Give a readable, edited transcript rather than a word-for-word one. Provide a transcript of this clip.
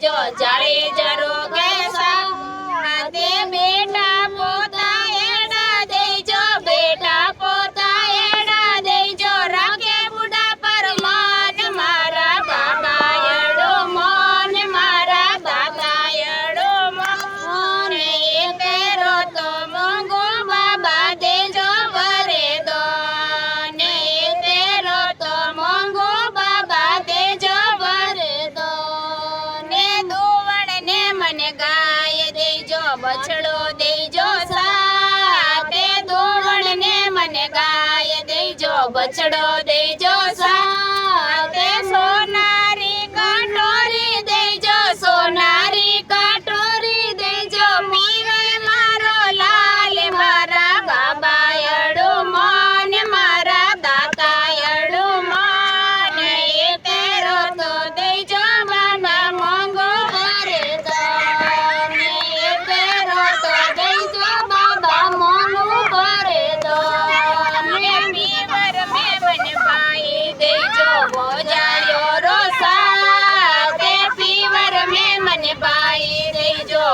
દેજો જાળી જરો કેસા તે બેટા પોતા એડા દેજો બેટા પોતા એડા દેજો રાખે બુડા પર માન મારા બાબા એડો મોન મારા બાબા એડો મોન એ તેરો તો મોંઘો બાબા દેજો ભરે દો ને તેરો તો મોંઘો બાબા દેજો ભરે દો ને દોવણ ને મને ગાય દેજો બછડો દેજો સાથે દોવણ ને મને ગાય દેજો બછડો દેજો સાથે સોનારી કટોરી દેજો સોનારી કટોરી દેજો પીવે મારો લાલ મારા બાબા અડો મોન મારા દાતા અડો મોન એ તેરો તો દેજો બાબા મોંઘો ભરે દો ને એ તેરો તો દેજો બાબા મોંઘો ભરે દો ને પીવર મે મને પાઈ દેજો બોજાયો રોસા તે પીવર મે મને પાઈ દેજો